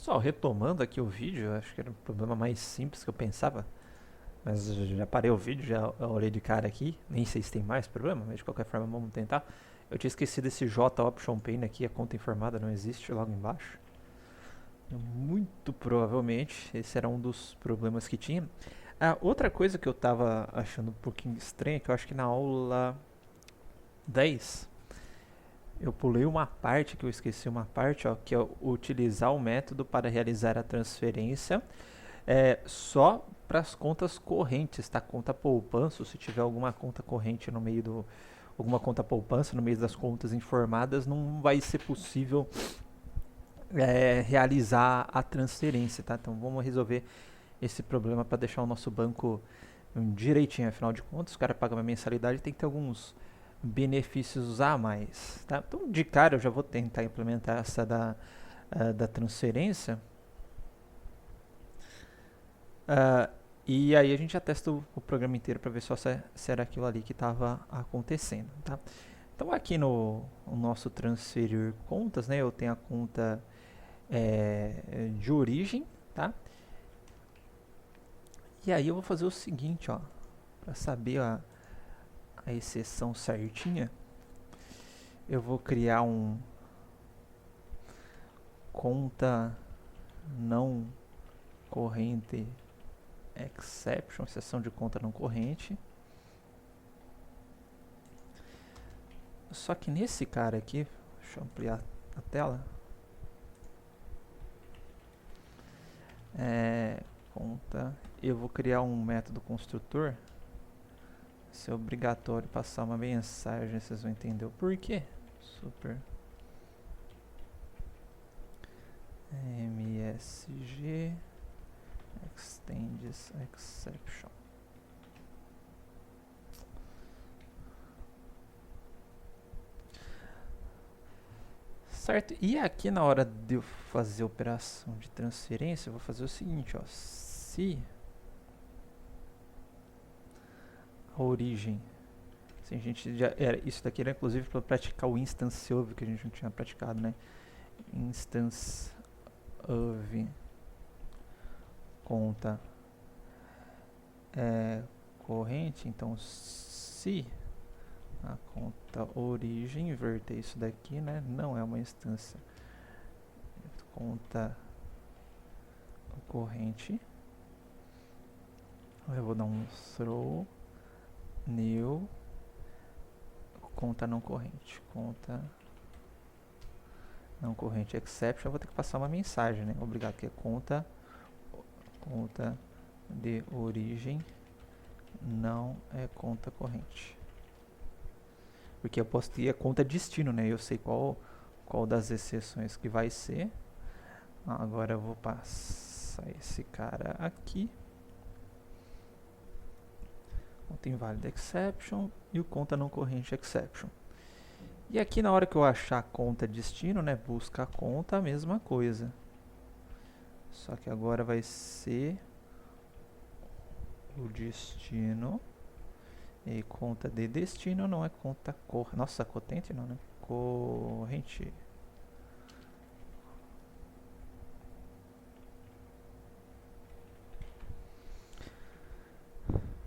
Pessoal, retomando aqui o vídeo, acho que era um problema mais simples que eu pensava, mas eu já parei o vídeo, já olhei de cara aqui, nem sei se tem mais problema, mas de qualquer forma vamos tentar. Eu tinha esquecido esse J Option Pane aqui, a conta informada não existe logo embaixo. Muito provavelmente esse era um dos problemas que tinha. Outra coisa que eu tava achando um pouquinho estranha, que eu acho que na aula 10 eu pulei uma parte, que eu esqueci uma parte, ó, que é utilizar o método para realizar a transferência só para as contas correntes, tá? Conta poupança, se tiver alguma conta corrente no meio do. Alguma conta poupança no meio das contas informadas, não vai ser possível realizar a transferência, tá? Então vamos resolver esse problema para deixar o nosso banco direitinho. Afinal de contas, o cara paga uma mensalidade e tem que ter alguns benefícios a mais, tá? Então de cara eu já vou tentar implementar essa da transferência. Ah, e aí a gente já testa o programa inteiro para ver só se era aquilo ali que estava acontecendo, tá? Então aqui no nosso transferir contas, né, eu tenho a conta de origem, tá? E aí eu vou fazer o seguinte, ó, para saber a exceção certinha, eu vou criar um conta não corrente exception, exceção de conta não corrente. Só que nesse cara aqui, deixa eu ampliar a tela. Conta. Eu vou criar um método construtor. Se é obrigatório passar uma mensagem, vocês vão entender o porquê. Super MSG extends exception. Certo? E aqui na hora de eu fazer a operação de transferência, eu vou fazer o seguinte, ó. Se a origem, se a gente já era, isso daqui era inclusive para praticar o instance of que a gente não tinha praticado, né? Instance of conta corrente, então se a conta origem, inverter isso daqui, né? Não é uma instância conta corrente. Eu vou dar um throw new conta não corrente. Conta não corrente exception. Eu vou ter que passar uma mensagem, né? Obrigado, que é conta de origem não é conta corrente. Porque eu posso ter a conta destino, né? Eu sei qual das exceções que vai ser. Agora eu vou passar esse cara aqui. Conta inválida exception e o conta não corrente exception. E aqui na hora que eu achar a conta destino, né? Busca a conta, a mesma coisa. Só que agora vai ser o destino. E conta de destino não é conta corrente. Nossa, corrente não, né? Corrente.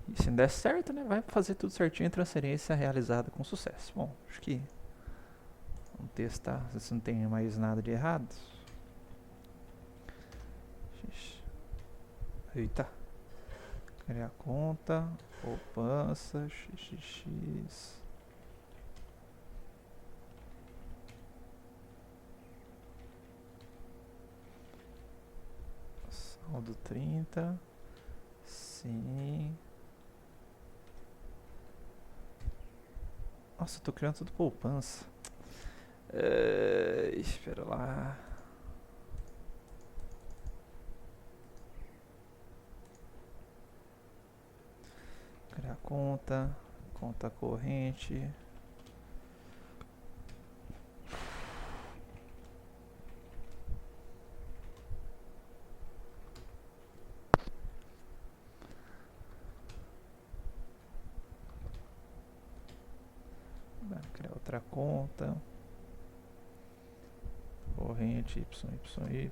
E se não der certo, né? Vai fazer tudo certinho, transferência realizada com sucesso. Bom, acho que vamos testar se não tem mais nada de errado. Eita. Criar conta, poupança, xxx. Saldo 30. Sim. Nossa, eu tô criando tudo poupança. Espera lá. Criar conta, conta corrente. Criar outra conta. Corrente YYY.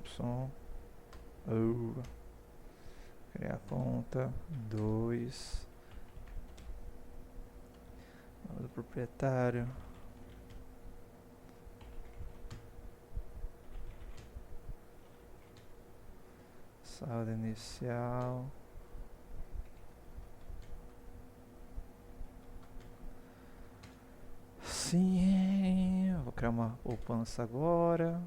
Criar conta 2. Nome do proprietário. Saldo inicial. Sim, vou criar uma poupança agora.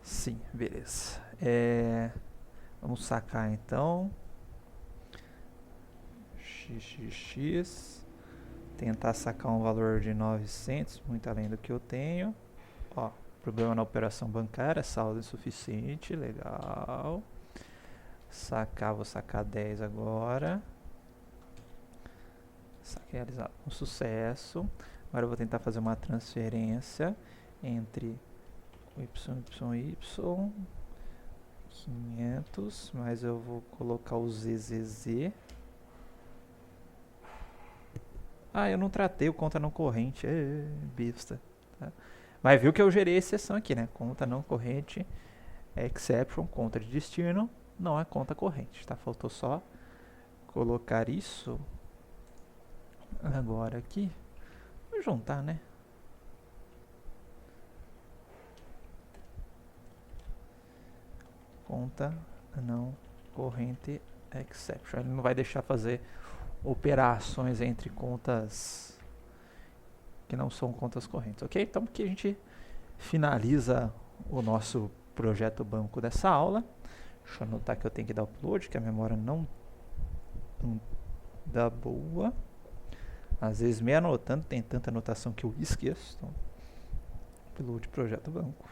Sim, beleza. Vamos sacar então. XXX. Tentar sacar um valor de 900, muito além do que eu tenho. Ó, problema na operação bancária, saldo insuficiente, legal. Sacar, vou sacar 10 agora. Saque realizado com sucesso. Agora eu vou tentar fazer uma transferência entre o YYY 500, mas eu vou colocar o ZZZ. Ah, eu não tratei o conta não corrente, besta. Tá? Mas viu que eu gerei exceção aqui, né? Conta não corrente, exception, conta de destino, não é conta corrente, tá? Faltou só colocar isso agora aqui. Vou juntar, né? Conta não corrente, exception. Ele não vai deixar fazer operações entre contas que não são contas correntes, ok? Então aqui a gente finaliza o nosso projeto banco dessa aula. Deixa eu anotar que eu tenho que dar upload, que a memória não dá boa. Às vezes me anotando, tem tanta anotação que eu esqueço. Então, upload projeto banco.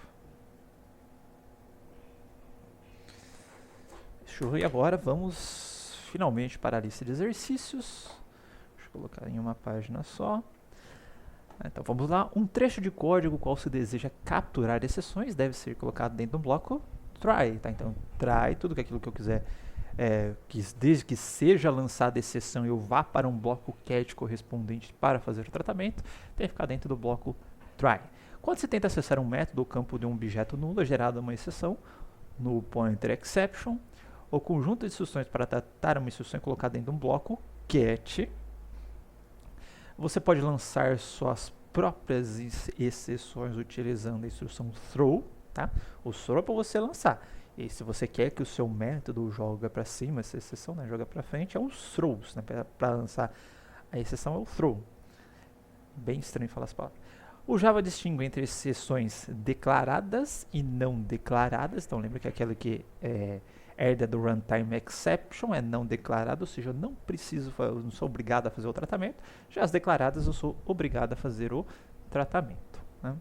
Show, e agora vamos finalmente para a lista de exercícios. Deixa eu colocar em uma página só. Então vamos lá. Um trecho de código qual se deseja capturar exceções deve ser colocado dentro do bloco try. Tá? Então try, tudo aquilo que eu quiser, desde que seja lançada exceção e eu vá para um bloco cat correspondente para fazer o tratamento, tem que ficar dentro do bloco try. Quando se tenta acessar um método ou campo de um objeto nulo, é gerada uma exceção no pointer exception. O conjunto de instruções para tratar uma instrução é colocado dentro de um bloco cat. Você pode lançar suas próprias exceções utilizando a instrução throw. Tá? O throw é para você lançar. E se você quer que o seu método joga para cima, essa exceção, né, joga para frente, é o throws. Né? Para lançar a exceção é o throw. Bem estranho falar as palavras. O Java distingue entre exceções declaradas e não declaradas. Então lembra que aquela que herda do runtime exception é não declarado, ou seja, eu não sou obrigado a fazer o tratamento. Já as declaradas eu sou obrigado a fazer o tratamento. Né?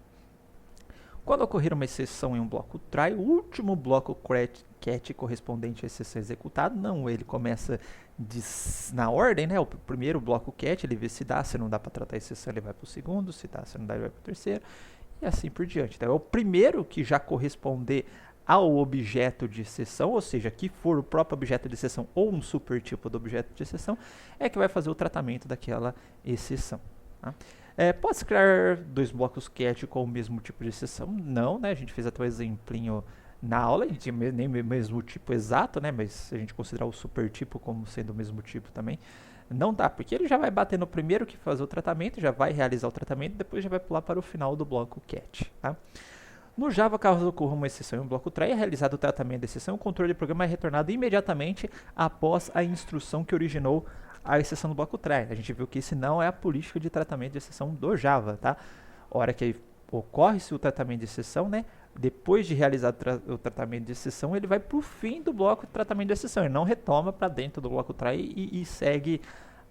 Quando ocorrer uma exceção em um bloco try, o último bloco cat correspondente à exceção executada, não, ele começa na ordem, né? O primeiro bloco cat, ele vê se dá, se não dá para tratar a exceção, ele vai para o segundo, se dá, se não dá, ele vai para o terceiro, e assim por diante. Então é o primeiro que já corresponder ao objeto de exceção, ou seja, que for o próprio objeto de exceção ou um supertipo do objeto de exceção, é que vai fazer o tratamento daquela exceção. Tá? Pode-se criar dois blocos cat com o mesmo tipo de exceção? Não, né? A gente fez até um exemplinho na aula, a gente tinha nem o mesmo tipo exato, né? Mas se a gente considerar o supertipo como sendo o mesmo tipo também, não dá, porque ele já vai bater no primeiro que fazer o tratamento, já vai realizar o tratamento, depois já vai pular para o final do bloco cat. Tá? No Java, caso ocorra uma exceção em um bloco try, é realizado o tratamento da exceção, o controle do programa é retornado imediatamente após a instrução que originou a exceção do bloco try. A gente viu que esse não é a política de tratamento de exceção do Java, tá? Hora que ocorre-se o tratamento de exceção, né? Depois de realizar o tratamento de exceção, ele vai para o fim do bloco de tratamento de exceção. Ele não retoma para dentro do bloco try e segue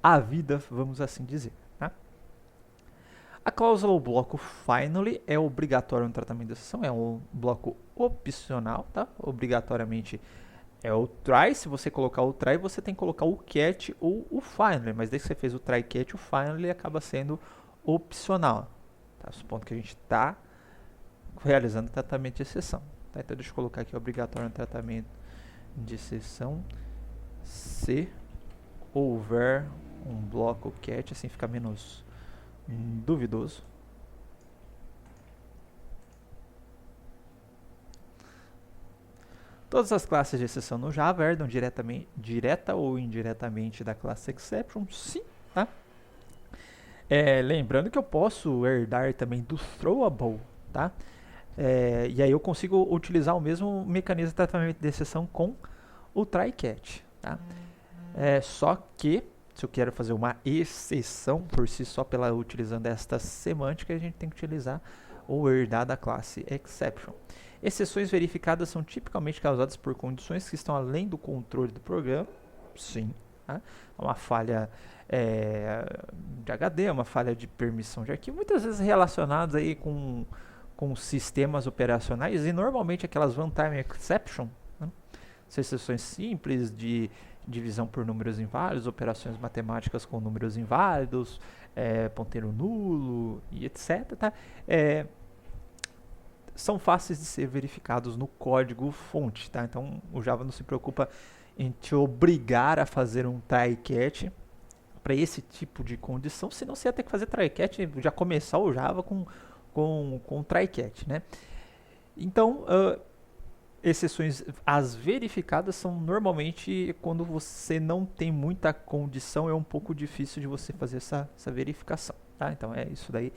a vida, vamos assim dizer. Tá? A cláusula ou bloco finally é obrigatório no tratamento de exceção, é um bloco opcional, tá? Obrigatoriamente é o try. Se você colocar o try, você tem que colocar o cat ou o finally, mas desde que você fez o try cat, o finally ele acaba sendo opcional. Tá? Supondo que a gente está realizando tratamento de exceção. Tá? Então deixa eu colocar aqui obrigatório no tratamento de sessão se houver um bloco cat, assim fica menos duvidoso. Todas as classes de exceção no Java herdam direta ou indiretamente da classe exception, sim, tá? Lembrando que eu posso herdar também do throwable, tá? E aí eu consigo utilizar o mesmo mecanismo de tratamento de exceção com o try-catch, tá? Só que, se eu quero fazer uma exceção por si só, utilizando esta semântica, a gente tem que utilizar ou herdar da classe exception. Exceções verificadas são tipicamente causadas por condições que estão além do controle do programa, sim, tá? Uma falha de HD, uma falha de permissão de arquivo, muitas vezes relacionadas aí com sistemas operacionais, e normalmente aquelas one-time exception, né? São exceções simples de divisão por números inválidos, operações matemáticas com números inválidos, ponteiro nulo e etc. Tá? São fáceis de ser verificados no código fonte. Tá? Então o Java não se preocupa em te obrigar a fazer um try-catch para esse tipo de condição, senão você ia ter que fazer try-catch, já começar o Java com try-catch, né? Então, exceções as verificadas são normalmente quando você não tem muita condição, é um pouco difícil de você fazer essa verificação, tá? Então, isso daí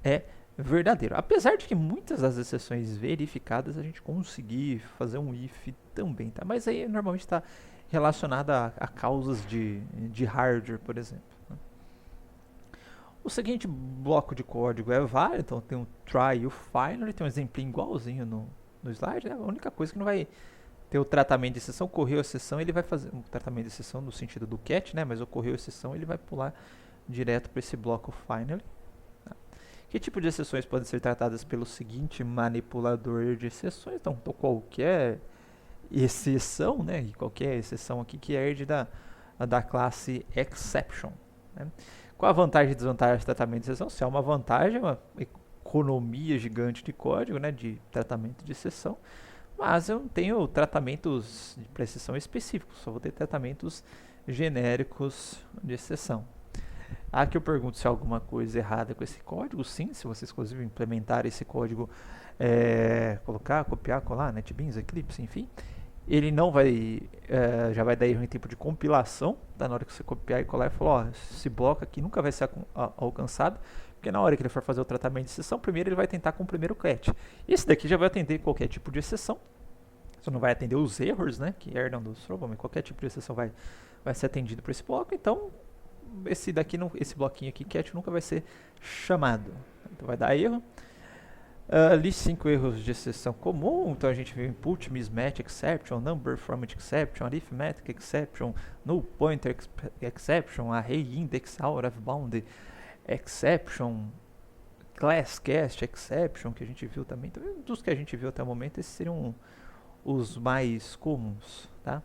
é verdadeiro. Apesar de que muitas das exceções verificadas a gente conseguir fazer um if também, tá? Mas aí normalmente está relacionada a causas de hardware, por exemplo. O seguinte bloco de código é válido, então tem o try e o final, tem um exemplo igualzinho no slide, né? A única coisa que não vai ter o tratamento de exceção, ocorreu a exceção, ele vai fazer um tratamento de exceção no sentido do cat, né? Mas ocorreu a exceção, ele vai pular direto para esse bloco final. Tá? Que tipo de exceções podem ser tratadas pelo seguinte manipulador de exceções? Então qualquer exceção, né? E qualquer exceção aqui que herde da classe exception, né? Qual a vantagem e desvantagem do tratamento de exceção? Se é uma vantagem, uma economia gigante de código, né, de tratamento de exceção, mas eu não tenho tratamentos de exceção específicos, só vou ter tratamentos genéricos de exceção. Aqui eu pergunto se há alguma coisa errada com esse código. Sim, se vocês inclusive implementarem esse código, colocar, copiar, colar, NetBeans, Eclipse, enfim, ele não vai, já vai dar erro em tempo de compilação, tá? Na hora que você copiar e colar, e falar, esse bloco aqui nunca vai ser alcançado, porque na hora que ele for fazer o tratamento de exceção, primeiro ele vai tentar com o primeiro cat. Esse daqui já vai atender qualquer tipo de exceção, só não vai atender os erros, né, que herdam do throwable, mas qualquer tipo de exceção vai ser atendido por esse bloco, então esse bloquinho aqui, cat, nunca vai ser chamado, então vai dar erro. List 5 erros de exceção comum, então a gente viu input, mismatch exception, number format exception, arithmetic exception, null pointer exception, array index out of bound exception, class cast exception, que a gente viu também. Então, dos que a gente viu até o momento, esses seriam os mais comuns, tá?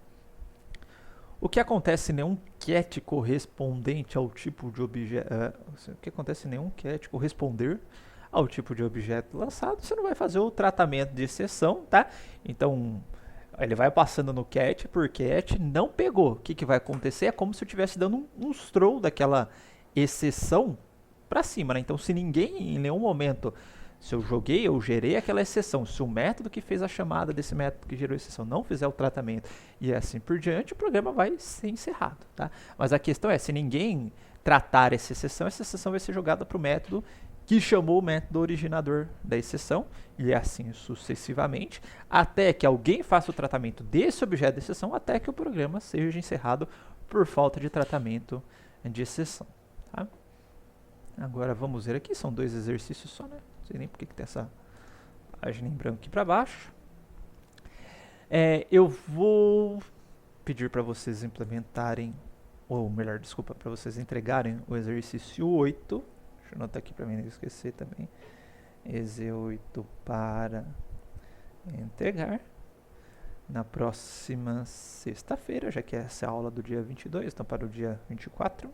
O que acontece se nenhum cat correspondente ao tipo de objeto, o que acontece se nenhum cat corresponder ao tipo de objeto lançado, você não vai fazer o tratamento de exceção, tá? Então, ele vai passando no cat por cat, não pegou. O que vai acontecer? É como se eu estivesse dando um throw daquela exceção para cima, né? Então, se ninguém, em nenhum momento, se eu gerei aquela exceção, se o método que fez a chamada desse método que gerou a exceção não fizer o tratamento e assim por diante, o programa vai ser encerrado, tá? Mas a questão é, se ninguém tratar essa exceção vai ser jogada para o método que chamou o método originador da exceção, e assim sucessivamente, até que alguém faça o tratamento desse objeto de exceção, até que o programa seja encerrado por falta de tratamento de exceção. Tá? Agora vamos ver aqui, são 2 exercícios só, né? Não sei nem porque que tem essa página em branco aqui para baixo. Eu vou pedir para vocês implementarem, ou melhor, desculpa, para vocês entregarem o exercício 8. Deixa eu anotar aqui para mim não esquecer também. EZ8 para entregar na próxima sexta-feira, já que essa é a aula do dia 22, então para o dia 24.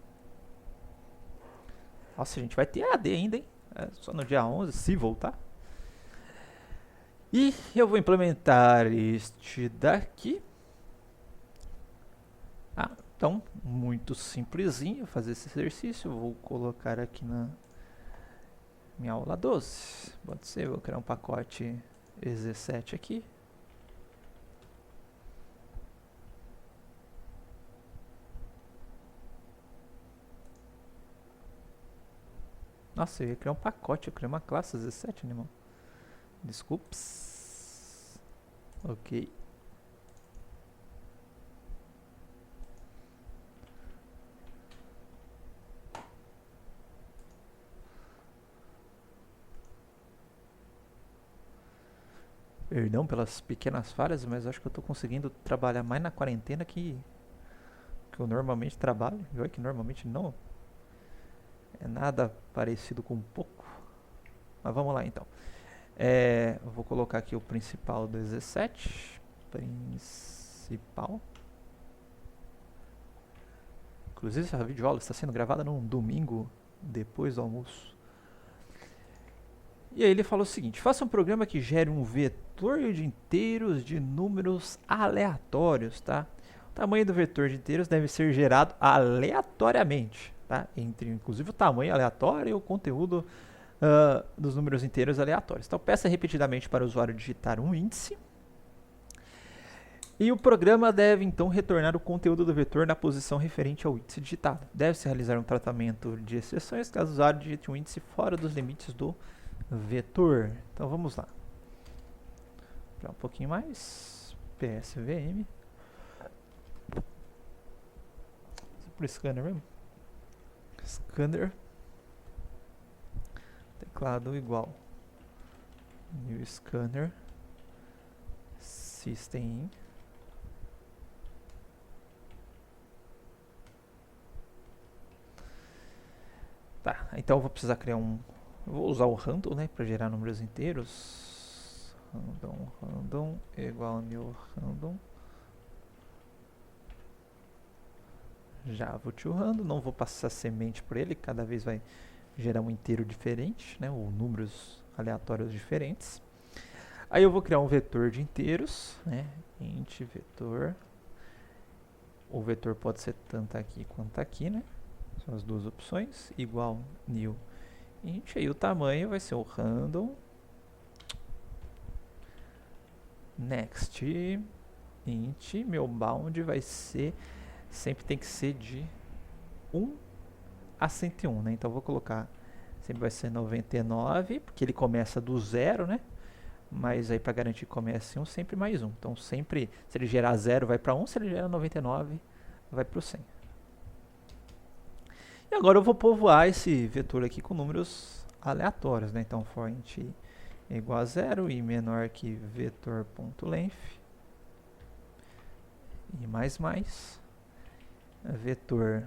Nossa, a gente vai ter AD ainda, hein? Só no dia 11, se voltar. E eu vou implementar este daqui. Então, muito simplesinho fazer esse exercício. Vou colocar aqui na minha aula 12. Pode ser, vou criar um pacote EZ7 aqui. Nossa, eu ia criar um pacote, eu criei uma classe EZ7, animal. Desculpas. Ok. Perdão pelas pequenas falhas, mas acho que eu tô conseguindo trabalhar mais na quarentena que eu normalmente trabalho. E olha que normalmente não é nada parecido com pouco. Mas vamos lá então. Eu vou colocar aqui o principal do EZ7. Principal. Inclusive essa videoaula está sendo gravada num domingo depois do almoço. E aí ele fala o seguinte: faça um programa que gere um vetor de inteiros de números aleatórios, tá? O tamanho do vetor de inteiros deve ser gerado aleatoriamente, tá? Entre inclusive o tamanho aleatório e o conteúdo dos números inteiros aleatórios. Então peça repetidamente para o usuário digitar um índice. E o programa deve então retornar o conteúdo do vetor na posição referente ao índice digitado. Deve-se realizar um tratamento de exceções caso o usuário digite um índice fora dos limites do vetor. Então vamos lá. Para um pouquinho mais. PSVM. Por scanner mesmo. Scanner. Teclado igual. New scanner. System in. Tá, então eu vou precisar criar um. Eu vou usar o random, né, para gerar números inteiros. Random igual new random. Java to random, não vou passar semente por ele, cada vez vai gerar um inteiro diferente, né, ou números aleatórios diferentes. Aí eu vou criar um vetor de inteiros, né, int vetor. O vetor pode ser tanto aqui quanto aqui, né? São as duas opções, igual new int, aí o tamanho vai ser o random next int, meu bound vai ser, sempre tem que ser de 1 a 101, né? Então eu vou colocar, sempre vai ser 99, porque ele começa do 0, né? Mas aí para garantir que comece 1, sempre mais 1. Então sempre, se ele gerar 0 vai para 1, se ele gerar 99 vai para o 100. E agora eu vou povoar esse vetor aqui com números aleatórios, né? Então for int igual a 0 e menor que vetor.length e mais vetor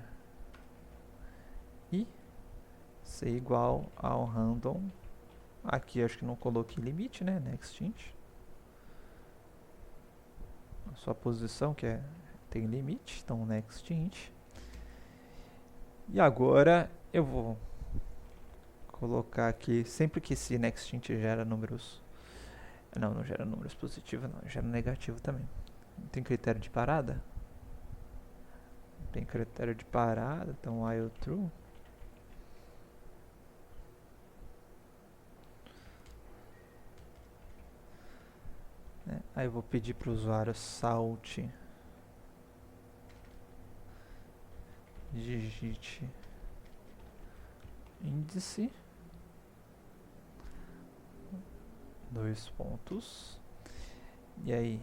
i ser igual ao random. Aqui acho que não coloquei limite, né? Next int. A sua posição que tem limite, então next int. E agora eu vou colocar aqui, sempre que esse next int gera números, não gera números positivos, não, gera negativo também. Tem critério de parada? Tem critério de parada, então while true. Aí eu vou pedir para o usuário salt digite índice, 2 pontos, e aí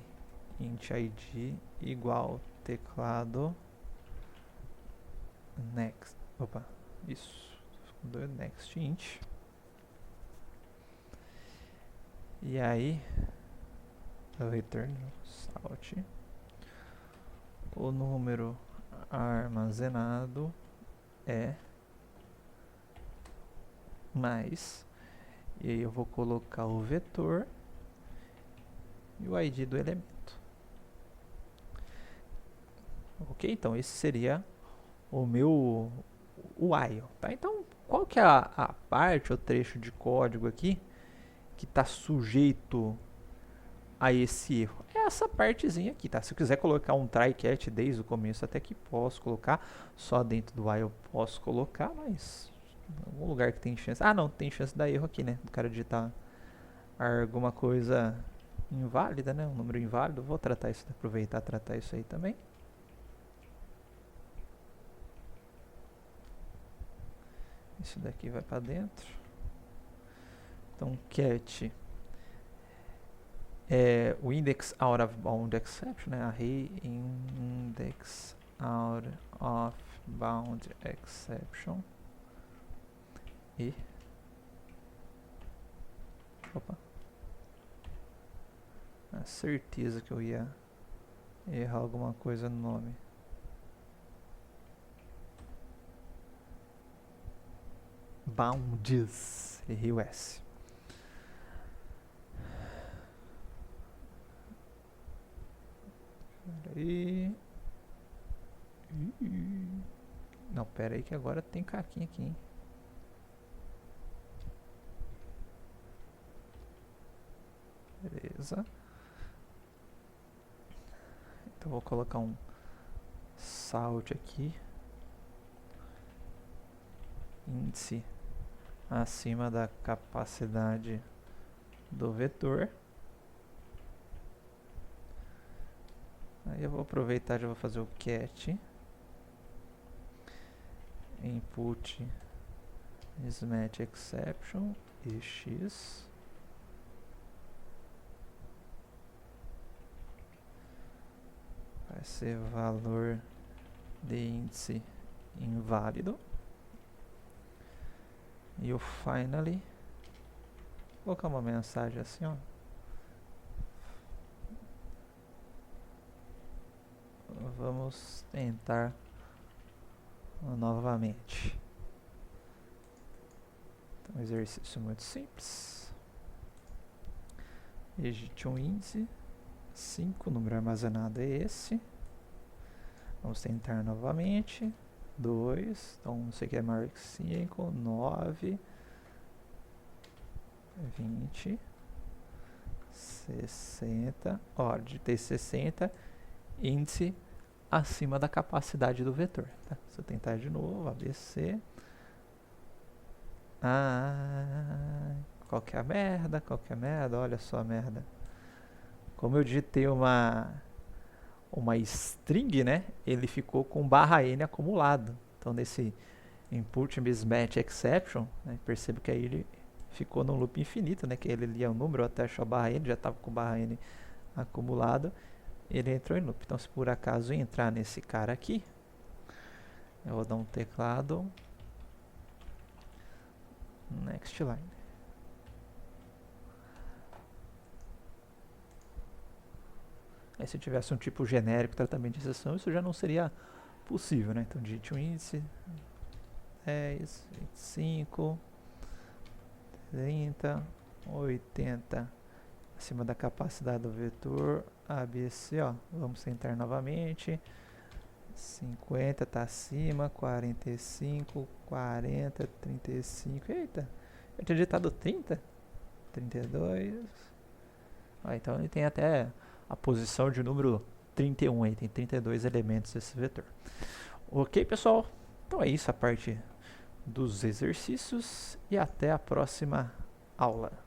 int id igual teclado next, next int, e aí return salt o número armazenado é mais, e aí eu vou colocar o vetor e o ID do elemento. Ok, então esse seria o meu while, tá? Então qual que é a parte ou trecho de código aqui que está sujeito a esse erro? É é essa partezinha aqui, tá? Se eu quiser colocar um try catch desde o começo, até que posso colocar. Só dentro do while eu posso colocar, mas em algum lugar que tem chance. Ah, não, tem chance de dar erro aqui, né? Do cara digitar alguma coisa inválida, né? Um número inválido. Vou tratar isso, aproveitar e tratar isso aí também. Isso daqui vai para dentro. Então, catch é o index out of bound exception, né? Array index out of bound exception. E opa, a certeza que eu ia errar alguma coisa no nome. Bounds, errei o S. Peraí. Não, pera aí que agora tem caquinha aqui, hein? Beleza. Então vou colocar um salt aqui. Índice acima da capacidade do vetor. Aí eu vou aproveitar e já vou fazer o catch. Input mismatch exception e x. Vai ser valor de índice inválido. E o finally, vou colocar uma mensagem assim, ó. Vamos tentar novamente. Então, exercício muito simples. Digite um índice 5, o número armazenado é esse. Vamos tentar novamente. 2, então não sei o que é maior que 5, 9, 20, 60. Ó, digitei 60, índice acima da capacidade do vetor. Tá? Se eu tentar de novo, ABC. Qual que é a merda? Qual que é a merda? Olha só a merda. Como eu digitei uma string, né? Ele ficou com /n acumulado. Então, nesse input mismatch exception, né, percebo que aí ele ficou num loop infinito, né? Que ele lia o número até achar /n, já estava com /n acumulado. Ele entrou em loop. Então, se por acaso entrar nesse cara aqui, eu vou dar um teclado next line. Aí, se eu tivesse um tipo genérico tratamento de exceção, isso já não seria possível, né? Então, digite um índice 10, 25, 30, 80 acima da capacidade do vetor ABC, ó. Vamos tentar novamente. 50 está acima, 45, 40, 35. Eita, eu tinha digitado 30, 32. Ah, então ele tem até a posição de número 31 aí, tem 32 elementos esse vetor. Ok, pessoal? Então é isso a parte dos exercícios e até a próxima aula.